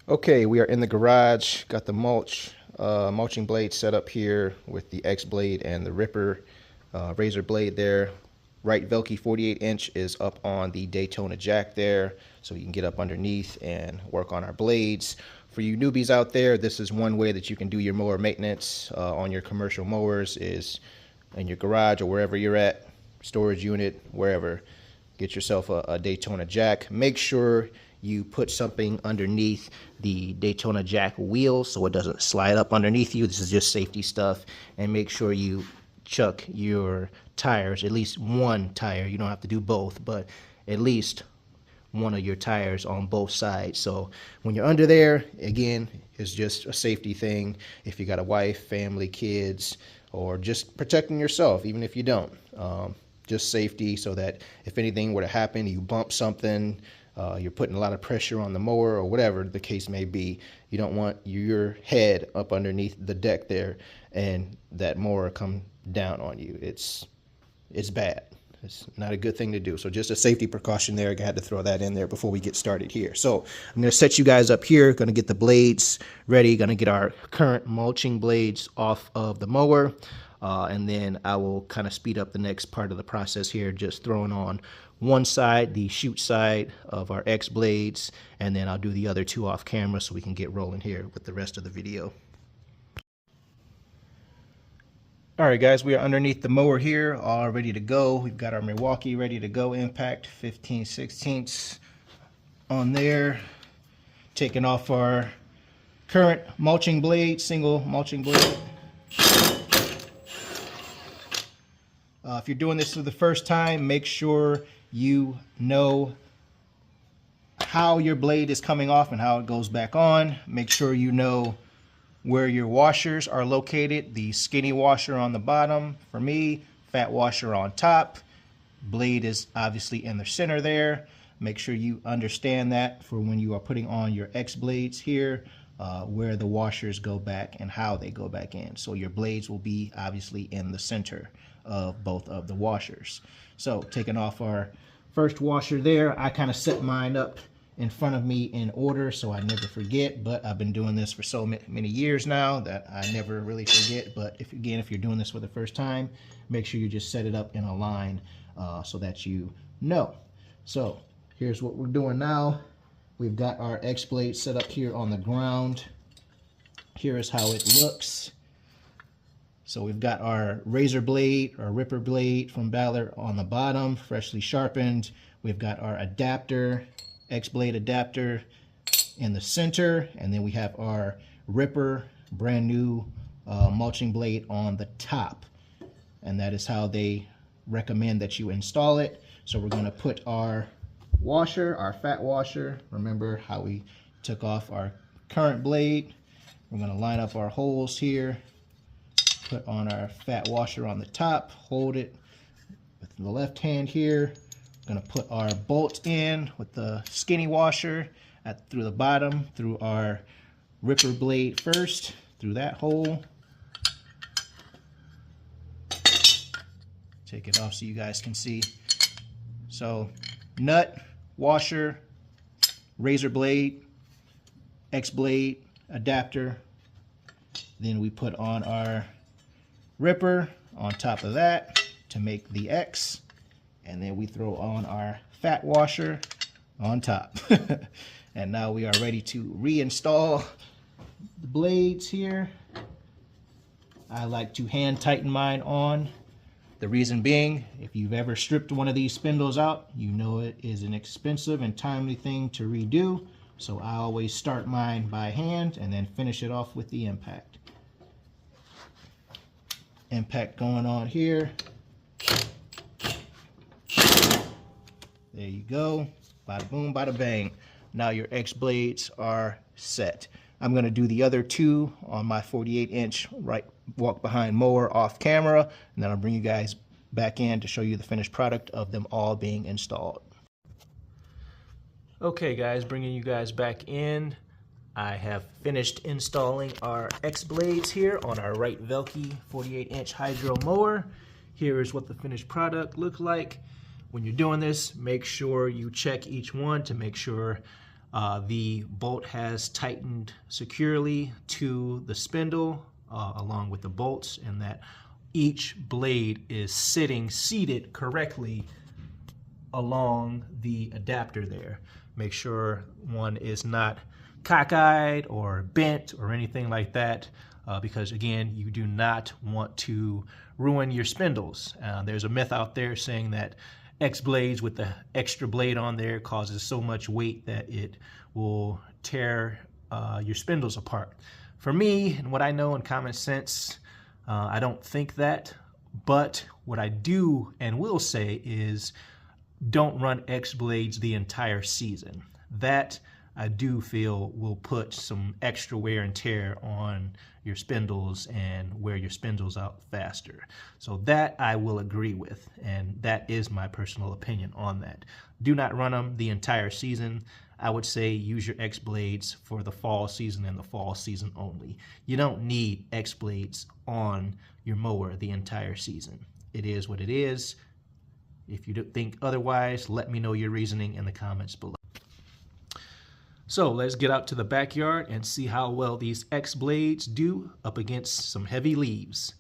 Okay, we are in the garage. Got the mulching blade set up here with the X-Blade and the Ripper razor blade there. WRIGHT VELKE 48-inch is up on the Daytona jack there, so you can get up underneath and work on our blades. For you newbies out there, this is one way that you can do your mower maintenance on your commercial mowers, is in your garage or wherever you're at, storage unit, wherever. Get yourself a Daytona jack. Make sure you put something underneath the Daytona jack wheel so it doesn't slide up underneath you. This is just safety stuff. And make sure you chuck your tires, at least one tire. You don't have to do both, but at least one of your tires on both sides. So when you're under there, again, it's just a safety thing. If you got a wife, family, kids, or just protecting yourself, even if you don't. Just safety, so that if anything were to happen, you bump something, you're putting a lot of pressure on the mower or whatever the case may be. You don't want your head up underneath the deck there and that mower come down on you. It's bad. It's not a good thing to do. So just a safety precaution there. I had to throw that in there before we get started here. So I'm going to set you guys up here. Going to get the blades ready. Going to get our current mulching blades off of the mower. And then I will kind of speed up the next part of the process here, just throwing on one side, the shoot side of our X-Blades, and then I'll do the other two off camera so we can get rolling here with the rest of the video. Alright guys, we are underneath the mower here, all ready to go. We've got our Milwaukee ready to go impact, 15/16 on there. Taking off our current mulching blade, single mulching blade. If you're doing this for the first time, make sure you know how your blade is coming off and how it goes back on. Make sure you know where your washers are located. The skinny washer on the bottom for me, fat washer on top. Blade is obviously in the center there. Make sure you understand that for when you are putting on your X-Blades here, where the washers go back and how they go back in. So your blades will be obviously in the center of both of the washers. So taking off our first washer there, I kind of set mine up in front of me in order so I never forget, but I've been doing this for so many years now that I never really forget. But if you're doing this for the first time, make sure you just set it up in a line so that you know. So here's what we're doing now. We've got our X-Blade set up here on the ground. Here is how it looks. So we've got our razor blade, or Ripper blade from Ballard on the bottom, freshly sharpened. We've got our adapter, X-Blade adapter in the center, and then we have our Ripper brand new mulching blade on the top. And that is how they recommend that you install it. So we're going to put our washer, our fat washer. Remember how we took off our current blade. We're going to line up our holes here. Put on our fat washer on the top, hold it with the left hand here. Going to put our bolt in with the skinny washer through the bottom, through our Ripper blade first, through that hole. Take it off so you guys can see. So nut, washer, razor blade, X-Blade adapter. Then we put on our Ripper on top of that to make the X, and then we throw on our fat washer on top. And now we are ready to reinstall the blades here. I like to hand tighten mine on. The reason being, if you've ever stripped one of these spindles out, you know it is an expensive and timely thing to redo. So I always start mine by hand and then finish it off with the impact. Impact going on here. There you go. Bada boom, bada bang. Now your X-Blades are set. I'm going to do the other two on my 48-inch right walk behind mower off camera, and then I'll bring you guys back in to show you the finished product of them all being installed. Okay guys, bringing you guys back in. I have finished installing our X-Blades here on our WRIGHT VELKE 48-inch hydro mower. Here is what the finished product looks like. When you're doing this, make sure you check each one to make sure The bolt has tightened securely to the spindle along with the bolts, and that each blade is seated correctly along the adapter there. Make sure one is not cockeyed or bent or anything like that, because again, you do not want to ruin your spindles. There's a myth out there saying that X-Blades with the extra blade on there causes so much weight that it will tear your spindles apart. For me, and what I know in common sense, I don't think that, but what I do and will say is don't run X-Blades the entire season. That I do feel will put some extra wear and tear on your spindles and wear your spindles out faster. So that I will agree with, and that is my personal opinion on that. Do not run them the entire season. I would say use your X-Blades for the fall season and the fall season only. You don't need X-Blades on your mower the entire season. It is what it is. If you think otherwise, let me know your reasoning in the comments below. So let's get out to the backyard and see how well these X-Blades do up against some heavy leaves.